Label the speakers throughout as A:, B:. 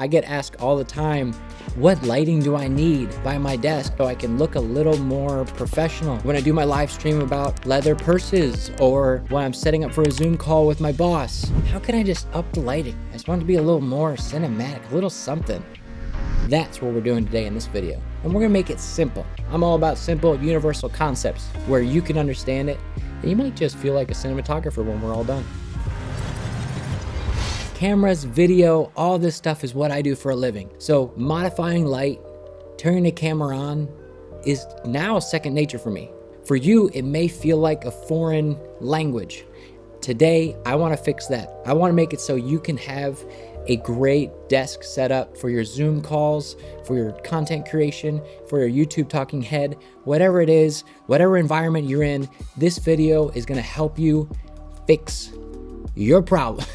A: I get asked all the time, what lighting do I need by my desk so I can look a little more professional when I do my live stream about leather purses or when I'm setting up for a Zoom call with my boss? How can I just up the lighting? I just want it to be a little more cinematic, a little something. That's what we're doing today in this video. And we're gonna make it simple. I'm all about simple, universal concepts where you can understand it and you might just feel like a cinematographer when we're all done. Cameras, video, all this stuff is what I do for a living. So modifying light, turning the camera on is now second nature for me. For you, it may feel like a foreign language. Today, I wanna fix that. I wanna make it so you can have a great desk setup for your Zoom calls, for your content creation, for your YouTube talking head, whatever it is, whatever environment you're in, this video is gonna help you fix your problem.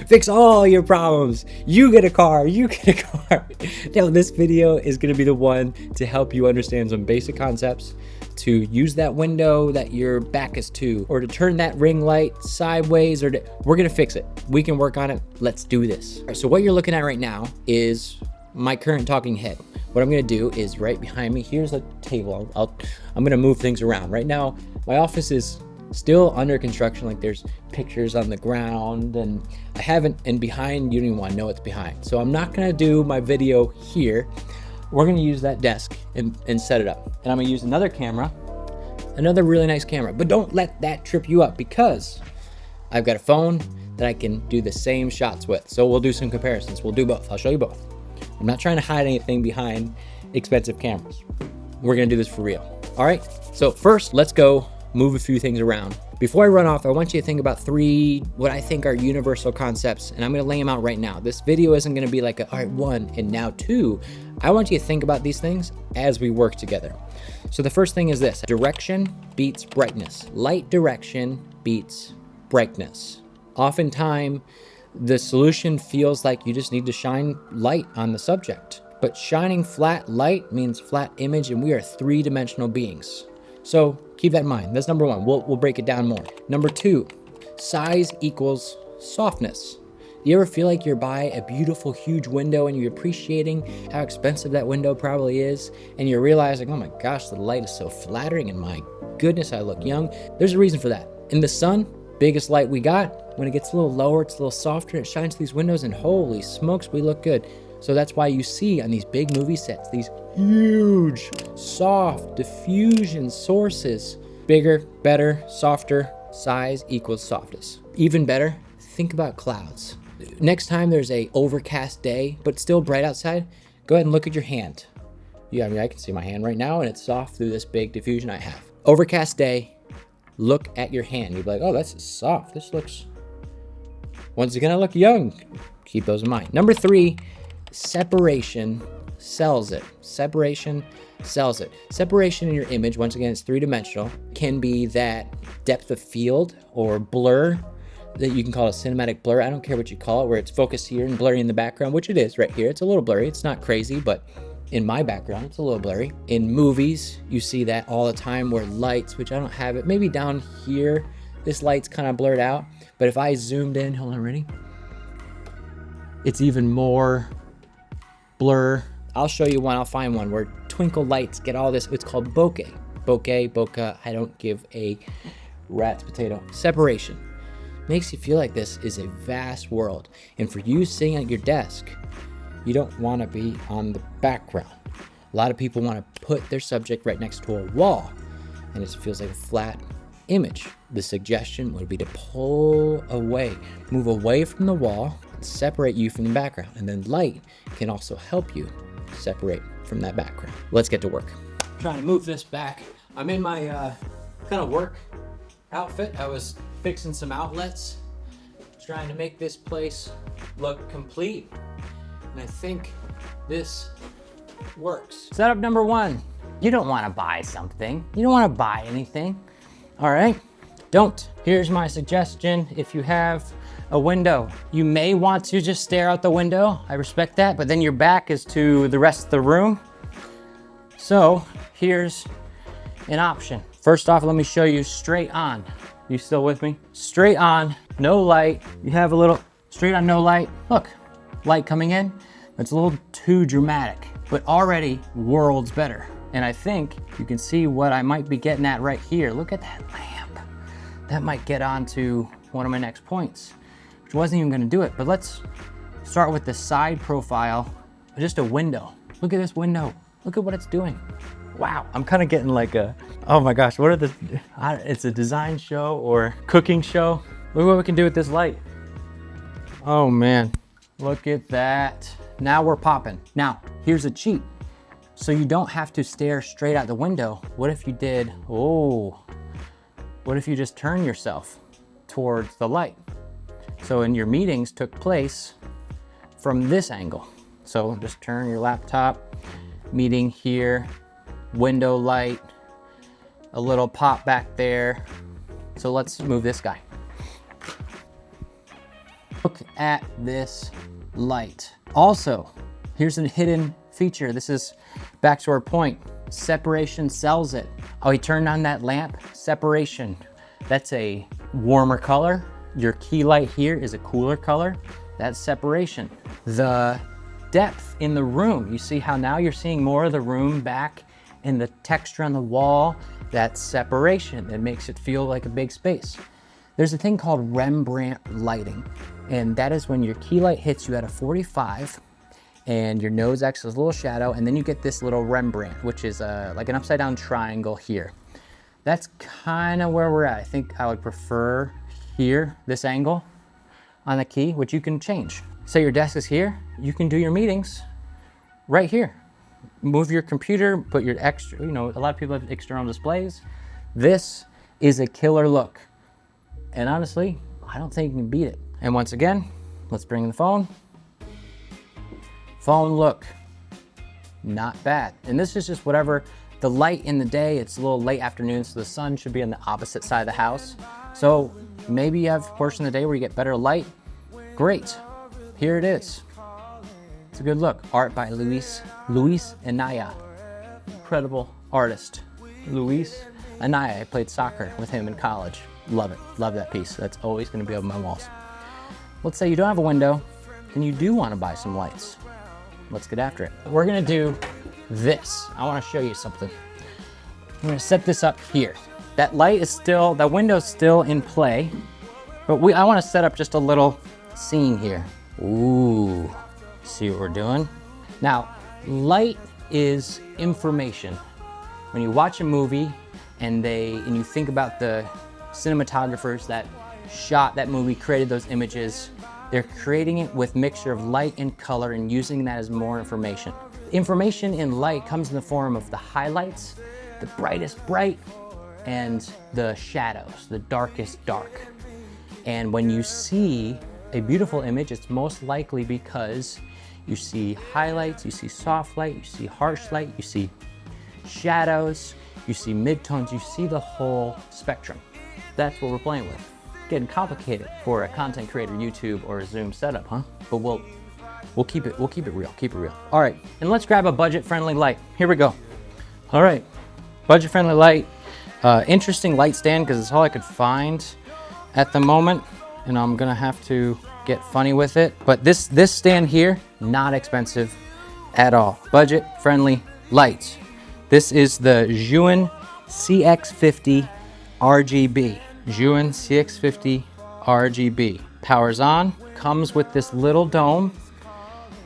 A: Fix all your problems. You get a car, you get a car. Now, this video is gonna be the one to help you understand some basic concepts, to use that window that your back is to, or to turn that ring light sideways, we're gonna fix it. We can work on it. Let's do this. All right, so what you're looking at right now is my current talking head. What I'm gonna do is right behind me, here's a table. I'm gonna move things around. Right now, my office is still under construction, like there's pictures on the ground and I haven't, and behind, you don't even wanna know what's behind. So I'm not gonna do my video here. We're gonna use that desk and set it up. And I'm gonna use another camera, another really nice camera, but don't let that trip you up because I've got a phone that I can do the same shots with. So we'll do some comparisons. We'll do both, I'll show you both. I'm not trying to hide anything behind expensive cameras. We're gonna do this for real. All right, so first let's go move a few things around. Before I run off, I want you to think about three, what I think are universal concepts, and I'm gonna lay them out right now. This video isn't gonna be like, all right, one, and now two. I want you to think about these things as we work together. So the first thing is this: direction beats brightness. Light direction beats brightness. Oftentimes, the solution feels like you just need to shine light on the subject, but shining flat light means flat image, and we are three-dimensional beings. So keep that in mind. That's number one. We'll break it down more. Number two, size equals softness. You ever feel like you're by a beautiful, huge window and you're appreciating how expensive that window probably is, and you're realizing, oh my gosh, the light is so flattering and my goodness, I look young. There's a reason for that. In the sun, biggest light we got, when it gets a little lower, it's a little softer, it shines through these windows and holy smokes, we look good. So that's why you see on these big movie sets, these huge, soft diffusion sources. Bigger, better, softer, size equals softness. Even better, think about clouds. Next time there's a overcast day, but still bright outside, go ahead and look at your hand. Yeah, I mean, I can see my hand right now and it's soft through this big diffusion I have. Overcast day, look at your hand. You'll be like, oh, that's soft. This looks, once again, I look young. Keep those in mind. Number three, separation sells it. Separation sells it. Separation in your image, once again, it's three-dimensional, can be that depth of field or blur that you can call a cinematic blur. I don't care what you call it, where it's focused here and blurry in the background, which it is right here. It's a little blurry. It's not crazy, but in my background, it's a little blurry. In movies, you see that all the time where lights, which I don't have it, maybe down here, this light's kind of blurred out. But if I zoomed in, hold on, ready? It's even more blur. I'll show you one, I'll find one where twinkle lights get all this. It's called bokeh. Bokeh, bokeh, I don't give a rat's potato. Separation makes you feel like this is a vast world. And for you sitting at your desk, you don't want to be on the background. A lot of people want to put their subject right next to a wall and it feels like a flat image. The suggestion would be to pull away, move away from the wall, separate you from the background, and then light can also help you separate from that background. Let's get to work. I'm trying to move this back. I'm in my kind of work outfit. I was fixing some outlets, trying to make this place look complete, and I think this works. Setup number one, you don't want to buy something. You don't want to buy anything. All right, don't. Here's my suggestion. If you have a window, you may want to just stare out the window. I respect that, but then your back is to the rest of the room. So here's an option. First off, let me show you straight on. You still with me? Straight on, no light. You have a little straight on, no light. Look,
B: light coming in, it's a little too dramatic, but already worlds better. And I think you can see what I might be getting at right here. Look at that lamp. That might get on to one of my next points, which wasn't even gonna do it, but let's start with the side profile, just a window. Look at this window. Look at what it's doing. Wow, I'm kind of getting like a, oh my gosh, what are the, it's a design show or cooking show. Look what we can do with this light. Oh man, look at that. Now we're popping. Now, here's a cheat. So you don't have to stare straight out the window. What if you did, what if you just turn yourself towards the light? So in your meetings took place from this angle. So just turn your laptop, meeting here, window light, a little pop back there. So let's move this guy. Look at this light. Also, here's a hidden feature. This is back to our point. Separation sells it. Oh, he turned on that lamp. Separation. That's a warmer color. Your key light here is a cooler color. That's separation. The depth in the room. You see how now you're seeing more of the room back in the texture on the wall. That's separation. That makes it feel like a big space. There's a thing called Rembrandt lighting, and that is when your key light hits you at a 45 and your nose acts as a little shadow, and then you get this little Rembrandt, which is like an upside down triangle here. That's kind of where we're at. I think I would prefer here, this angle on the key, which you can change. Say your desk is here, you can do your meetings right here. Move your computer, put your extra, a lot of people have external displays. This is a killer look. And honestly, I don't think you can beat it. And once again, let's bring in the phone. Phone look, not bad. And this is just whatever, the light in the day, it's a little late afternoon, so the sun should be on the opposite side of the house. So maybe you have a portion of the day where you get better light. Great, here it is. It's a good look. Art by Luis Anaya. Incredible artist. Luis Anaya, I played soccer with him in college. Love it, love that piece. That's always gonna be on my walls. Let's say you don't have a window and you do wanna buy some lights. Let's get after it. We're gonna do this. I wanna show you something. I'm gonna set this up here. That light is still, that window's still in play, but I wanna set up just a little scene here. Ooh, see what we're doing? Now, light is information. When you watch a movie and you think about the cinematographers that shot that movie, created those images, they're creating it with mixture of light and color and using that as more information. Information in light comes in the form of the highlights, the brightest bright, and the shadows, the darkest dark. And when you see a beautiful image, it's most likely because you see highlights, you see soft light, you see harsh light, you see shadows, you see midtones, you see the whole spectrum. That's what we're playing with. Getting complicated for a content creator, YouTube or a Zoom setup, huh? But we'll keep it real, keep it real. All right, and let's grab a budget-friendly light. Here we go. All right, budget-friendly light. Interesting light stand because it's all I could find at the moment, and I'm gonna have to get funny with it. But this stand here, not expensive at all. Budget-friendly lights. This is the Zhiyun CX50 RGB. Zhiyun CX50 RGB. Powers on, comes with this little dome,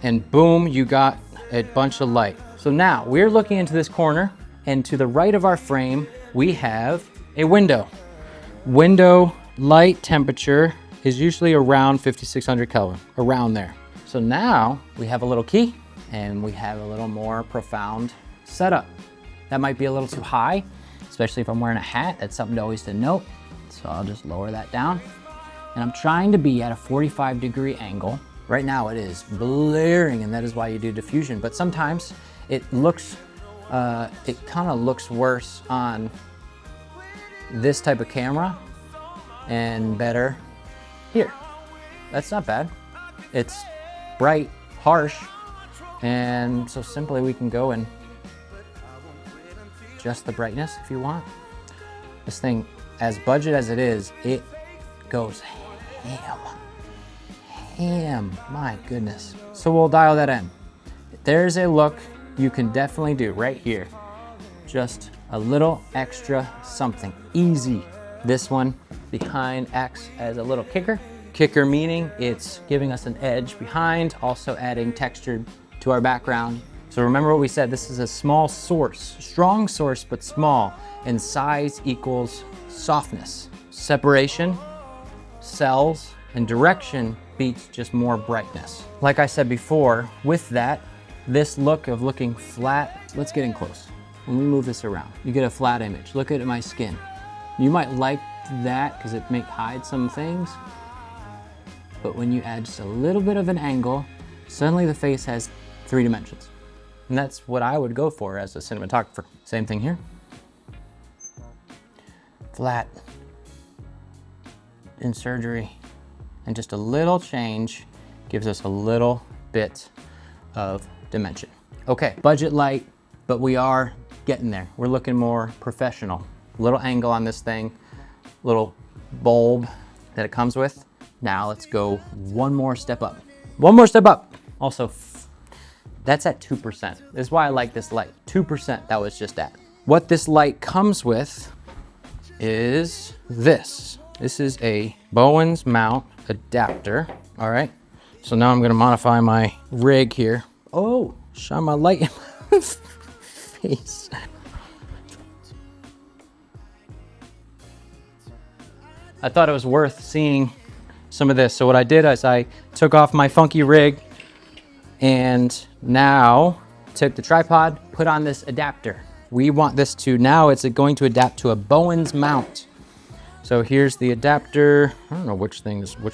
B: and boom, you got a bunch of light. So now we're looking into this corner, and to the right of our frame, we have a window. Window light temperature is usually around 5,600 Kelvin, around there. So now we have a little key, and we have a little more profound setup. That might be a little too high, especially if I'm wearing a hat. That's something always to note. So I'll just lower that down. And I'm trying to be at a 45-degree angle. Right now it is blaring, and that is why you do diffusion. But sometimes it looks, it kind of looks worse on this type of camera and better here. That's not bad. It's bright, harsh, and so simply we can go and adjust the brightness if you want. This thing, as budget as it is, it goes ham. Damn, my goodness. So we'll dial that in. There's a look you can definitely do right here. Just a little extra something easy. This one behind acts as a little kicker. Kicker meaning it's giving us an edge behind, also adding texture to our background. So remember what we said, this is a small source, strong source, but small, and size equals softness. Separation, cells, and direction beats just more brightness. Like I said before, with that, this look of looking flat, let's get in close. When we move this around, you get a flat image. Look at my skin. You might like that because it may hide some things, but when you add just a little bit of an angle, suddenly the face has 3 dimensions. And that's what I would go for as a cinematographer. Same thing here. Flat in surgery, and just a little change gives us a little bit of dimension. Okay, budget light, but we are getting there. We're looking more professional. Little angle on this thing, little bulb that it comes with. Now let's go one more step up. One more step up. Also, that's at 2%. This is why I like this light. 2% that was just at. What this light comes with is this. This is a Bowens mount adapter. All right. So now I'm gonna modify my rig here. Oh, shine my light in my face. I thought it was worth seeing some of this. So what I did is I took off my funky rig and now took the tripod, put on this adapter. We want this to, now it's going to adapt to a Bowens mount. So here's the adapter. I don't know which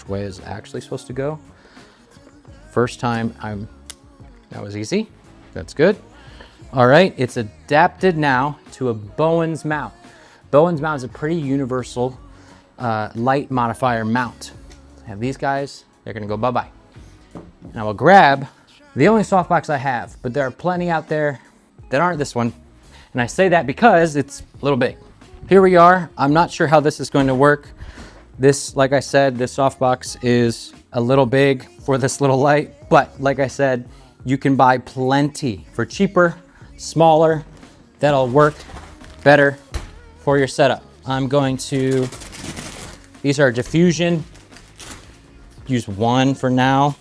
B: way is actually supposed to go. First time that was easy. That's good. All right, it's adapted now to a Bowens mount. Bowens mount is a pretty universal light modifier mount. I have these guys, they're gonna go bye-bye. And I will grab the only softbox I have, but there are plenty out there that aren't this one. And I say that because it's a little big. Here we are. I'm not sure how this is going to work. This, like I said, this softbox is a little big for this little light, but like I said, you can buy plenty for cheaper, smaller, that'll work better for your setup. I'm going to, these are diffusion, use one for now.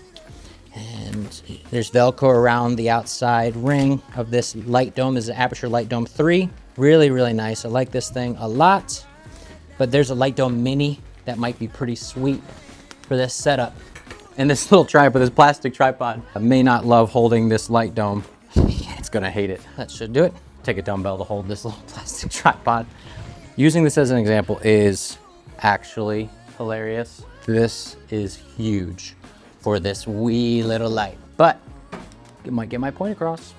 B: And there's Velcro around the outside ring of this light dome. This is an Aputure Light Dome 3. Really, really nice. I like this thing a lot, but there's a Light Dome Mini that might be pretty sweet for this setup. And this little tripod, this plastic tripod, I may not love holding this light dome. It's gonna hate it. That should do it. Take a dumbbell to hold this little plastic tripod. Using this as an example is actually hilarious. This is huge for this wee little light, but it might get my point across.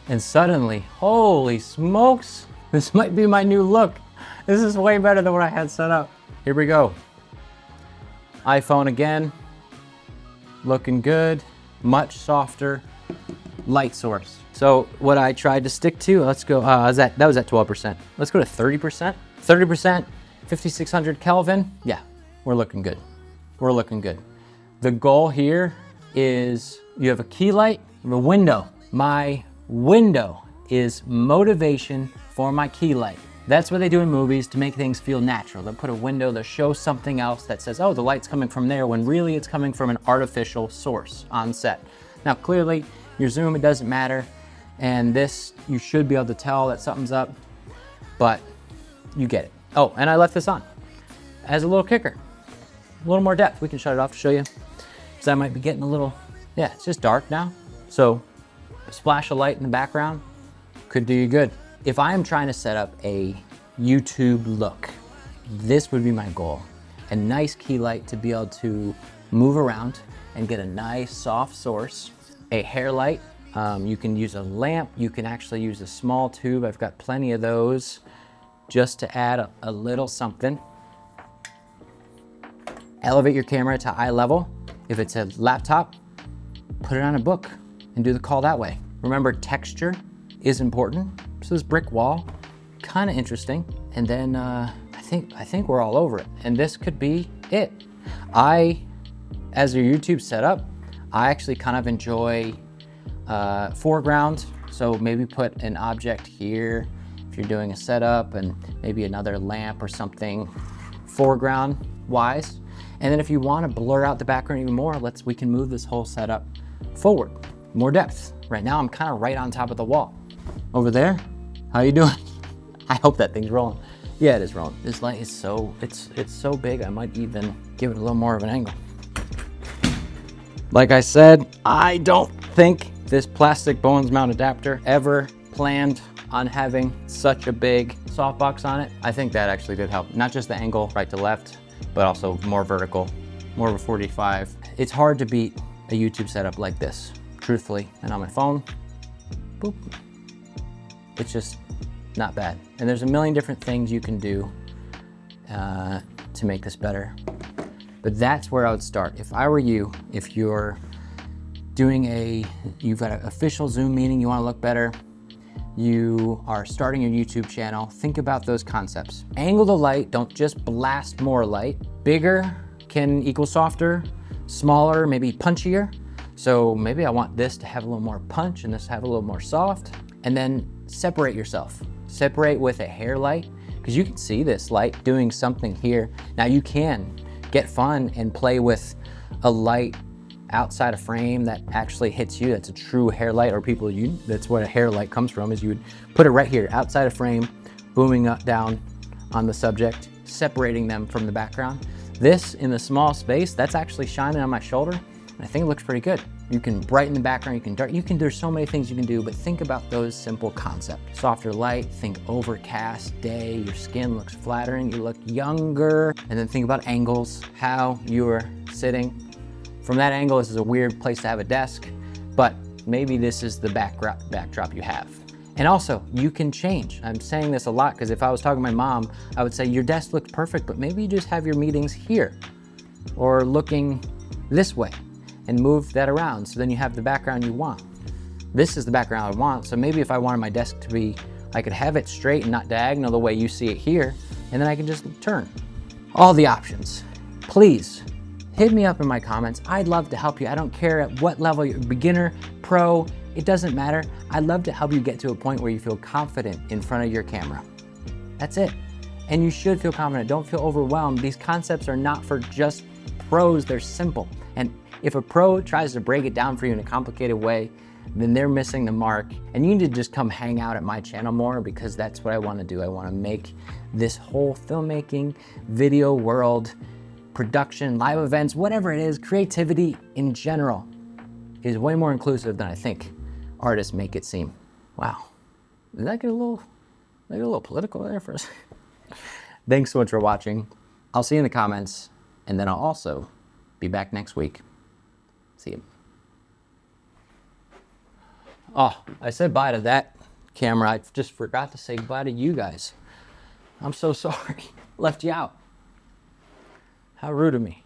B: And suddenly, holy smokes, this might be my new look. This is way better than what I had set up. Here we go. iPhone again, looking good, much softer light source. So what I tried to stick to, let's go, that was at 12%. Let's go to 30%. 30%, 5600 Kelvin. Yeah, we're looking good. We're looking good. The goal here is you have a key light, you have a window. My window is motivation for my key light. That's what they do in movies to make things feel natural. They'll put a window, they'll show something else that says, oh, the light's coming from there, when really it's coming from an artificial source on set. Now, clearly, your zoom, it doesn't matter. And this, you should be able to tell that something's up, but you get it. Oh, and I left this on as a little kicker. A little more depth. We can shut it off to show you. Because I might be getting a little, yeah, it's just dark now. So a splash of light in the background could do you good. If I am trying to set up a YouTube look, this would be my goal. A nice key light to be able to move around and get a nice soft source. A hair light, you can use a lamp, you can actually use a small tube. I've got plenty of those just to add a little something. Elevate your camera to eye level. If it's a laptop, put it on a book and do the call that way. Remember, texture is important. So this brick wall, kind of interesting. And then I think we're all over it. And this could be it. I As your YouTube setup, I actually kind of enjoy foreground. So maybe put an object here if you're doing a setup, and maybe another lamp or something foreground wise. And then if you want to blur out the background even more, we can move this whole setup forward, more depth. Right now I'm kind of right on top of the wall. Over there, how you doing? I hope that thing's rolling. Yeah, it is rolling. This light is it's so big, I might even give it a little more of an angle. Like I said, I don't think this plastic Bowens mount adapter ever planned on having such a big softbox on it. I think that actually did help. Not just the angle right to left, but also more vertical, more of a 45. It's hard to beat a YouTube setup like this, truthfully. And on my phone, boop. It's just not bad. And there's a million different things you can do to make this better. But that's where I would start. If I were you, if you're doing you've got an official Zoom meeting, you wanna look better, you are starting your YouTube channel, think about those concepts. Angle the light, don't just blast more light. Bigger can equal softer, smaller, maybe punchier. So maybe I want this to have a little more punch and this to have a little more soft. And then separate yourself. Separate with a hair light, because you can see this light doing something here. Now you can get fun and play with a light outside a frame that actually hits you. That's a true hair light, or that's what a hair light comes from, is you would put it right here outside a frame, booming up down on the subject, separating them from the background. This in the small space, that's actually shining on my shoulder, and I think it looks pretty good. You can brighten the background, there's so many things you can do, but think about those simple concepts. Softer light, think overcast day, your skin looks flattering, you look younger, and then think about angles, how you're sitting. From that angle, this is a weird place to have a desk, but maybe this is the backdrop you have. And also, you can change. I'm saying this a lot because if I was talking to my mom, I would say your desk looks perfect, but maybe you just have your meetings here or looking this way and move that around so then you have the background you want. This is the background I want, so maybe if I wanted my desk to be, I could have it straight and not diagonal the way you see it here, and then I can just turn. All the options. Please, hit me up in my comments. I'd love to help you. I don't care at what level you're, beginner, pro, it doesn't matter. I'd love to help you get to a point where you feel confident in front of your camera. That's it. And you should feel confident. Don't feel overwhelmed. These concepts are not for just pros, they're simple. And if a pro tries to break it down for you in a complicated way, then they're missing the mark. And you need to just come hang out at my channel more, because that's what I want to do. I want to make this whole filmmaking, video world, production, live events, whatever it is, creativity in general is way more inclusive than I think artists make it seem. Wow, did that get a little political there for us? Thanks so much for watching. I'll see you in the comments, and then I'll also be back next week. See you. Oh, I said bye to that camera. I just forgot to say bye to you guys. I'm so sorry. Left you out. How rude of me.